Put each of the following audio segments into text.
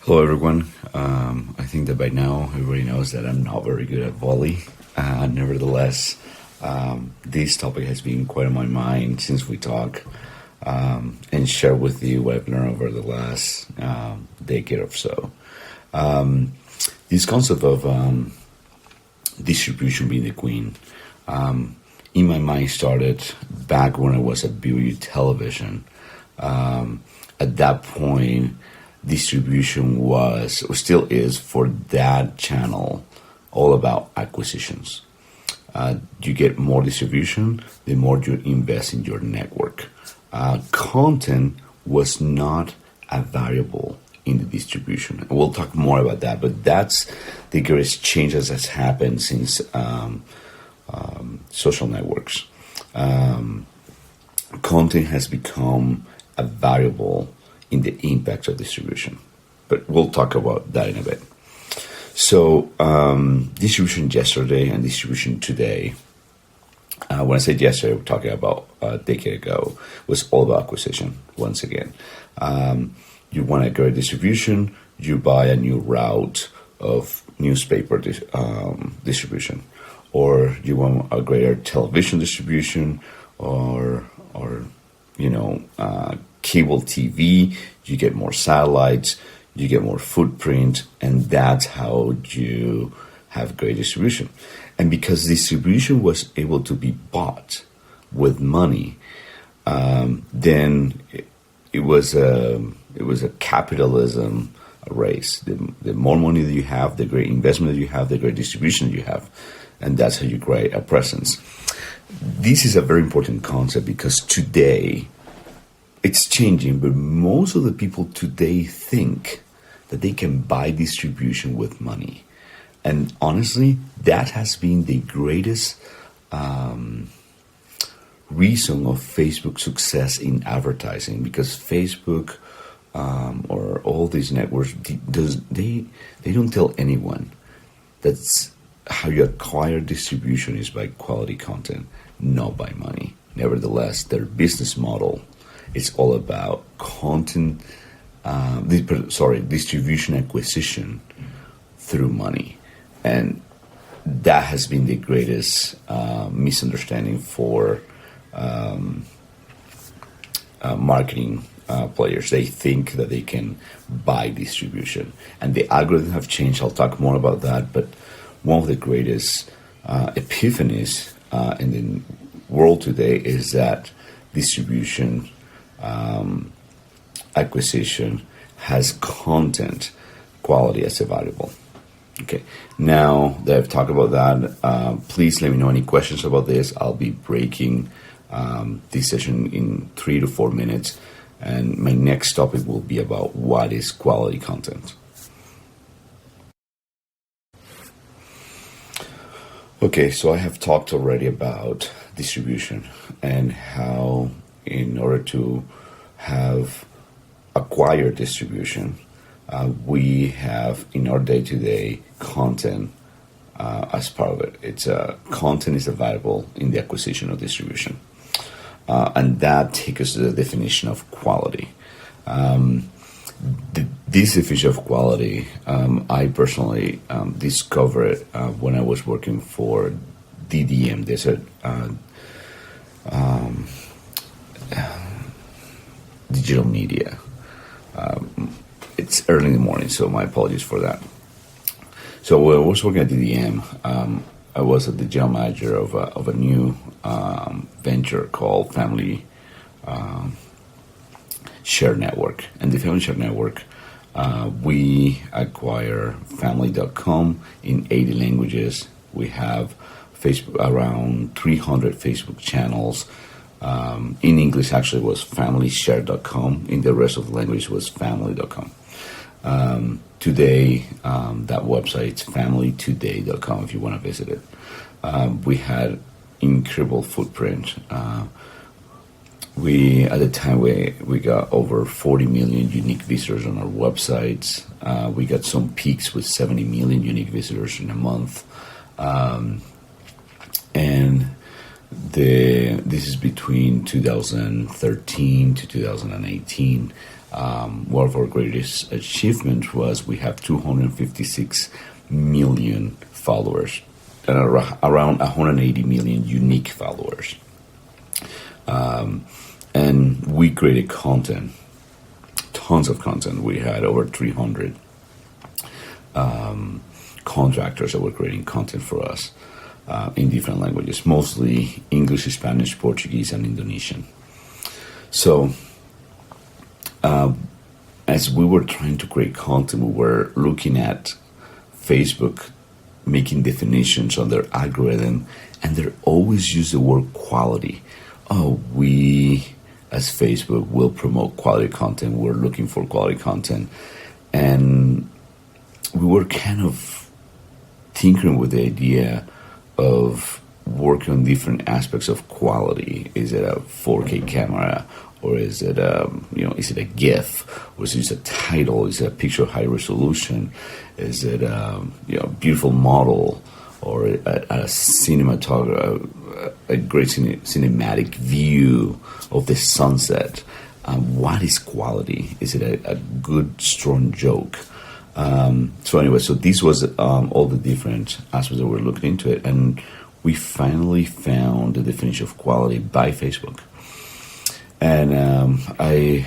Hello, everyone. I think that by now everybody knows that I'm not very good at volley. Nevertheless, this topic has been quite on my mind since we talked, and share with you what I've learned over the last decade or so. This concept of distribution being the queen, in my mind started back when I was at BYU Television. At that point, distribution was, or still is, for that channel, all about acquisitions. You get more distribution, the more you invest in your network. Content was not a variable in the distribution. We'll talk more about that, but that's the greatest change that has happened since social networks. Content has become a variable in the impact of distribution. But we'll talk about that in a bit. So distribution yesterday and distribution today, when I said yesterday, we're talking about a decade ago, was all about acquisition once again. You want a great distribution, you buy a new route of newspaper distribution, or you want a greater television distribution, or cable TV, you get more satellites, you get more footprint, and that's how you have great distribution. And because distribution was able to be bought with money, then it was a capitalism race. The more money that you have, the great investment that you have, the great distribution that you have, and that's how you create a presence. This is a very important concept because today, it's changing, but most of the people today think that they can buy distribution with money. And honestly, that has been the greatest reason of Facebook's success in advertising, because Facebook or all these networks, they don't tell anyone that's how you acquire distribution is by quality content, not by money. Nevertheless, their business model, it's all about content, distribution acquisition through money. And that has been the greatest misunderstanding for marketing players. They think that they can buy distribution. And the algorithms have changed. I'll talk more about that. But one of the greatest epiphanies in the world today is that distribution acquisition has content quality as a variable. Okay, now that I've talked about that, please let me know any questions about this. I'll be breaking this session in 3 to 4 minutes, and my next topic will be about what is quality content. Okay, so I have talked already about distribution and how, in order to have acquired distribution, we have in our day-to-day content as part of it. Content is a variable in the acquisition of distribution, and that takes us to the definition of quality. This definition of quality, I personally discovered when I was working for DDM. There's a digital media. It's early in the morning, so my apologies for that. So when I was working at DDM, I was the general manager of a new venture called Family Share Network. And the Family Share Network, we acquire family.com in 80 languages. We have Facebook, around 300 Facebook channels. In English, actually, was familyshare.com. In the rest of the language was family.com. Today, that website's familytoday.com if you want to visit it. We had incredible footprint. At the time, we got over 40 million unique visitors on our websites. We got some peaks with 70 million unique visitors in a month. And this is between 2013 to 2018. one of our greatest achievements was we have 256 million followers and around 180 million unique followers. And we created content, tons of content. We had over 300 contractors that were creating content for us in different languages, mostly English, Spanish, Portuguese, and Indonesian. So as we were trying to create content, we were looking at Facebook making definitions on their algorithm, and they always use the word quality. Oh, we as Facebook will promote quality content. We're looking for quality content. And we were kind of tinkering with the idea of working on different aspects of quality. Is it a 4K camera, or is it is it a GIF, or is it a title? Is it a picture high resolution? Is it a beautiful model, or a cinematographer, a great cinematic view of the sunset? What is quality? Is it a good, strong joke? So this was all the different aspects that we're looking into it, and we finally found the definition of quality by Facebook. And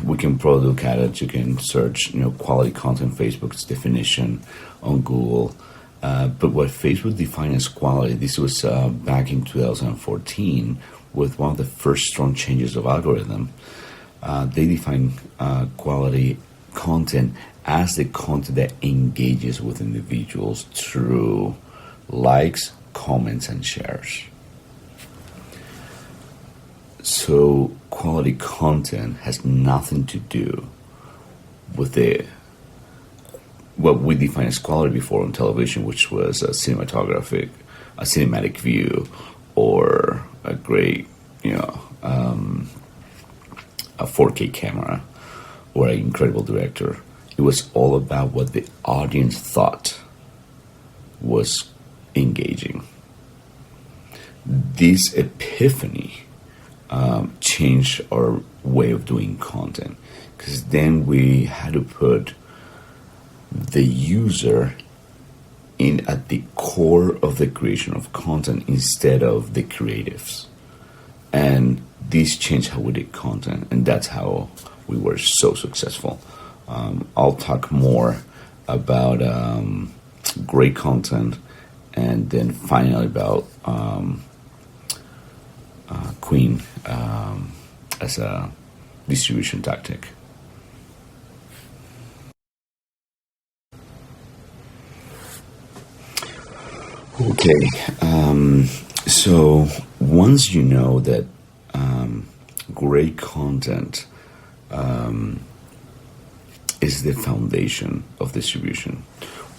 we can probably look at it. You can search, quality content, Facebook's definition on Google. But what Facebook defined as quality, this was back in 2014 with one of the first strong changes of algorithm. They define quality content as the content that engages with individuals through likes, comments, and shares. So quality content has nothing to do with what we defined as quality before on television, which was a cinematic view, or a great, a 4K camera, or an incredible director. It was all about what the audience thought was engaging. This epiphany changed our way of doing content, because then we had to put the user in at the core of the creation of content instead of the creatives. And this changed how we did content, and that's how we were so successful. I'll talk more about great content, and then finally about Queen as a distribution tactic. Okay, so once you know that great content is the foundation of distribution,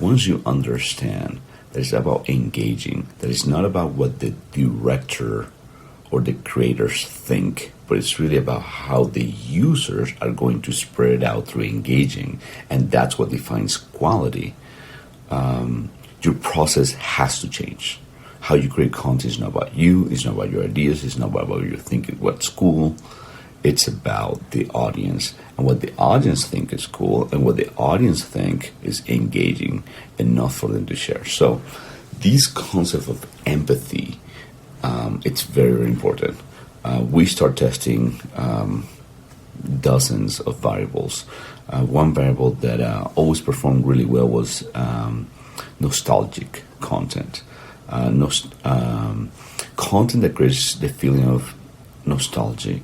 once you understand that it's about engaging, that it's not about what the director or the creators think, but it's really about how the users are going to spread it out through engaging, and that's what defines quality. Your process has to change. How you create content is not about you, it's not about your ideas, it's not about your thinking what's cool. It's about the audience, and what the audience think is cool, and what the audience think is engaging enough for them to share. So this concept of empathy, it's very, very important. We start testing dozens of variables. One variable that always performed really well was nostalgic content. Content that creates the feeling of nostalgic.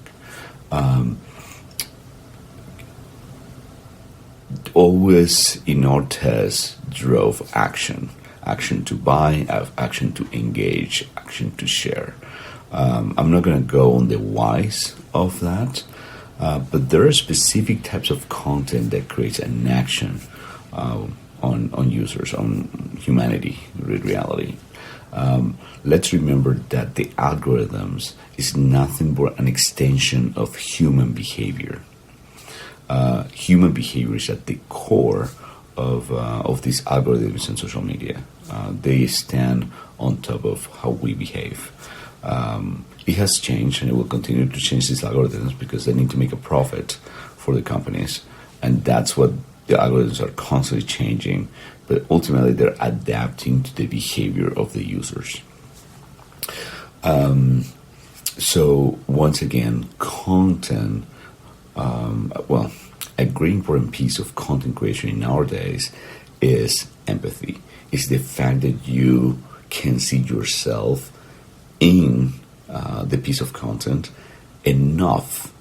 Always in our tests drove action to buy, action to engage, action to share. I'm not going to go on the whys of that, but there are specific types of content that creates an action on users, on humanity, reality. Let's remember that the algorithms is nothing but an extension of human behavior. Human behavior is at the core of these algorithms and social media. They stand on top of how we behave. It has changed, and it will continue to change these algorithms because they need to make a profit for the companies. And that's what the algorithms are constantly changing, but ultimately they're adapting to the behavior of the users. So once again, content, a great important piece of content creation nowadays is empathy. It's the fact that you can see yourself in the piece of content enough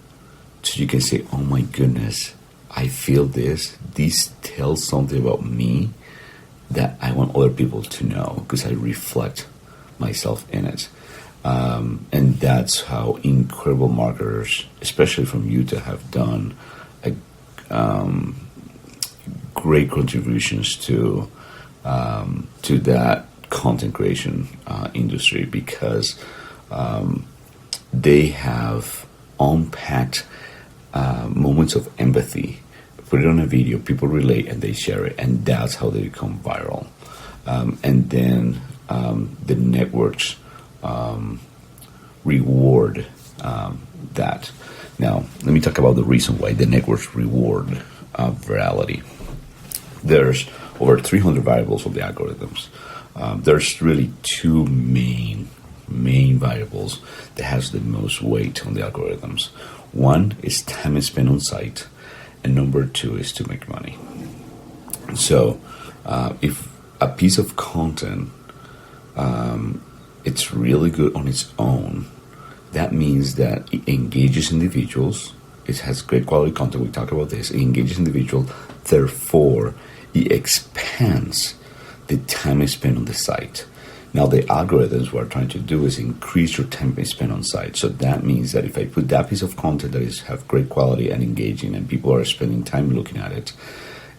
so you can say, oh my goodness, I feel this. This tells something about me that I want other people to know because I reflect myself in it. And that's how incredible marketers, especially from Utah, have done great contributions to that content creation industry, because they have unpacked moments of empathy, put it on a video, people relate and they share it, and that's how they become viral. And then the networks reward that. Now, let me talk about the reason why the networks reward virality. There's over 300 variables of the algorithms. There's really two main variables that has the most weight on the algorithms. One is time spent on site, and number two is to make money. So if a piece of content it's really good on its own, that means that it engages individuals. It has great quality content. We talk about this. It engages individuals. Therefore, it expands the time spent on the site. Now, the algorithms what are trying to do is increase your time spent on site. So that means that if I put that piece of content that is have great quality and engaging, and people are spending time looking at it,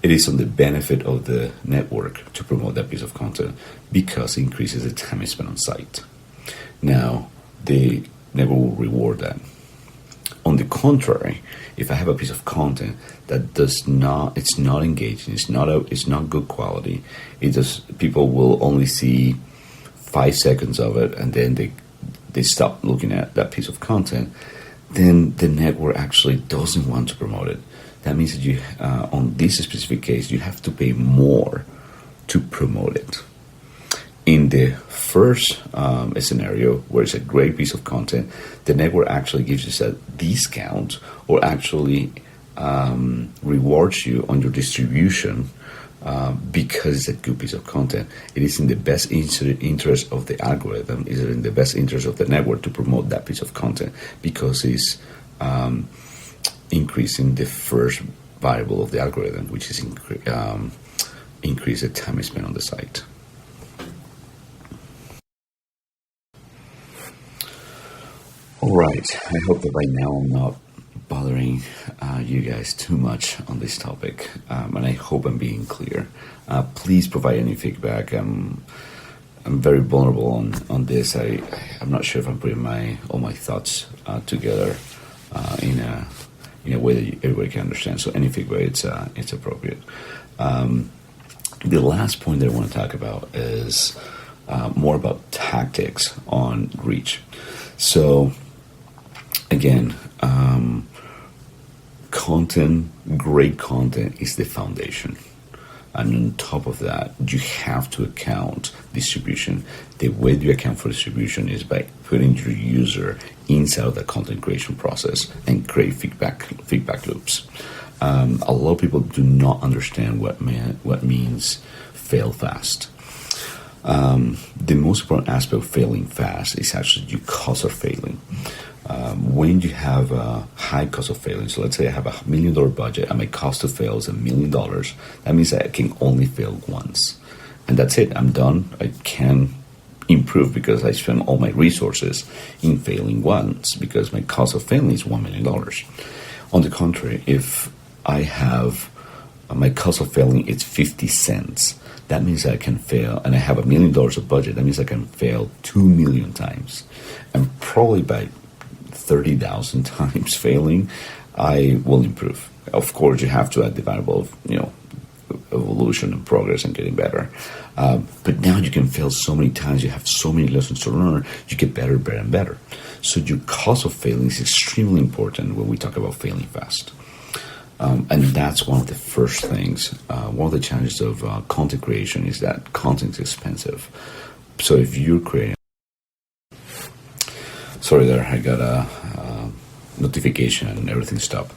it is on the benefit of the network to promote that piece of content because it increases the time spent on site. Now, the network will reward that. On the contrary, if I have a piece of content that it's not engaging, it's not good quality, people will only see 5 seconds of it and then they stop looking at that piece of content, then the network actually doesn't want to promote it. That means that you, on this specific case, you have to pay more to promote it. In the first scenario, where it's a great piece of content, the network actually gives you a discount or actually rewards you on your distribution because it's a good piece of content. It is in the best interest of the algorithm, is in the best interest of the network to promote that piece of content because it's increasing the first variable of the algorithm, which is increase the time spent on the site. All right, I hope that by now I'm not bothering you guys too much on this topic, and I hope I'm being clear. Please provide any feedback. I'm very vulnerable on this. I'm not sure if I'm putting all my thoughts together in a way that everybody can understand. So any feedback, it's appropriate. The last point that I want to talk about is more about tactics on reach. So again, great content is the foundation. And on top of that, you have to account distribution. The way you account for distribution is by putting your user inside of the content creation process and create feedback loops. A lot of people do not understand what means fail fast. The most important aspect of failing fast is actually your cost of failing. When you have a high cost of failing, so let's say I have $1 million budget and my cost to fail is $1 million, that means I can only fail once. And that's it, I'm done. I can improve because I spend all my resources in failing once because my cost of failing is $1 million. On the contrary, if I have my cost of failing is 50 cents, that means I can fail, and I have $1 million of budget, that means I can fail 2 million times. And probably by 30,000 times failing, I will improve. Of course, you have to add the variable of, evolution and progress and getting better. But now you can fail so many times, you have so many lessons to learn, you get better, better, and better. So your cost of failing is extremely important when we talk about failing fast. And that's one of the first things. One of the challenges of content creation is that content is expensive. So if you're creating, sorry there, I got a notification and everything stopped.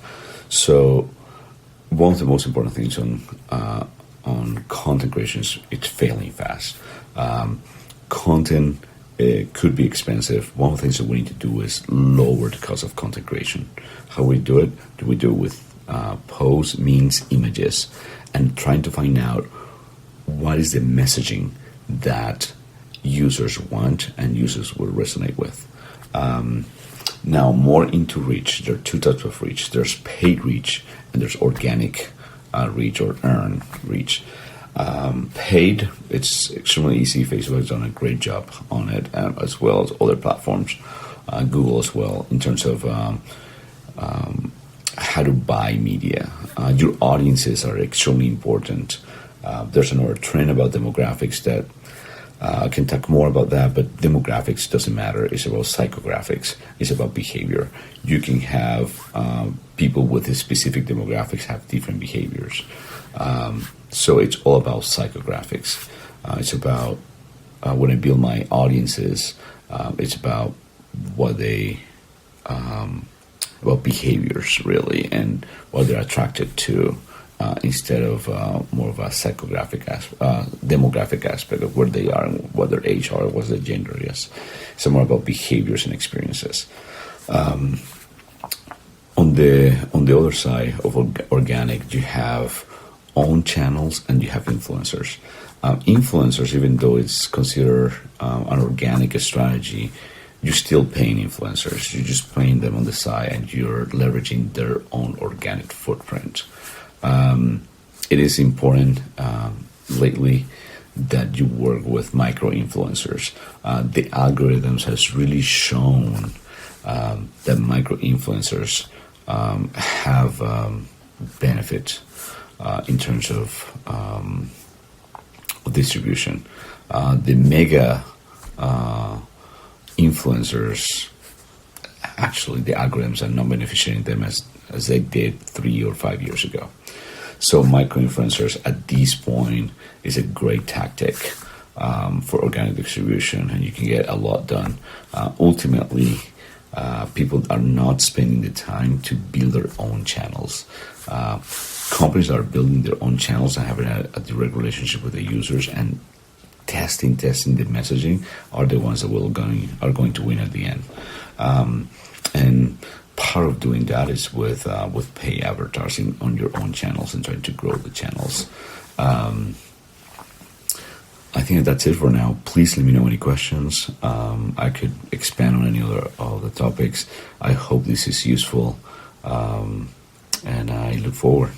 So one of the most important things on content creation is it's failing fast. Content could be expensive. One of the things that we need to do is lower the cost of content creation. How we do it? Do we do it with posts, memes, images, and trying to find out what is the messaging that users want and users will resonate with. Now, more into reach. There are two types of reach. There's paid reach and there's organic reach or earned reach. Paid, it's extremely easy. Facebook has done a great job on it, as well as other platforms, Google as well, in terms of how to buy media. Your audiences are extremely important. There's another trend about demographics that I can talk more about that, but demographics doesn't matter. It's about psychographics. It's about behavior. You can have people with a specific demographics have different behaviors. So it's all about psychographics. It's about when I build my audiences, it's about what they, about behaviors really, and what they're attracted to. Instead of more of a psychographic demographic aspect of where they are and what their age are, what their gender is. It's more about behaviors and experiences. On the other side of organic, you have own channels and you have influencers. Influencers, even though it's considered an organic strategy, you're still paying influencers. You're just paying them on the side and you're leveraging their own organic footprint. It is important lately that you work with micro influencers. The algorithms has really shown that micro influencers have benefit in terms of distribution. The mega influencers, actually, the algorithms are not beneficiating them as they did 3 or 5 years ago. So micro-influencers at this point is a great tactic for organic distribution, and you can get a lot done. Ultimately, people are not spending the time to build their own channels. Companies are building their own channels and having a direct relationship with the users and testing the messaging are the ones that are going to win at the end. And part of doing that is with pay advertising on your own channels and trying to grow the channels. I think that's it for now. Please let me know any questions. I could expand on any other of the topics. I hope this is useful, and I look forward.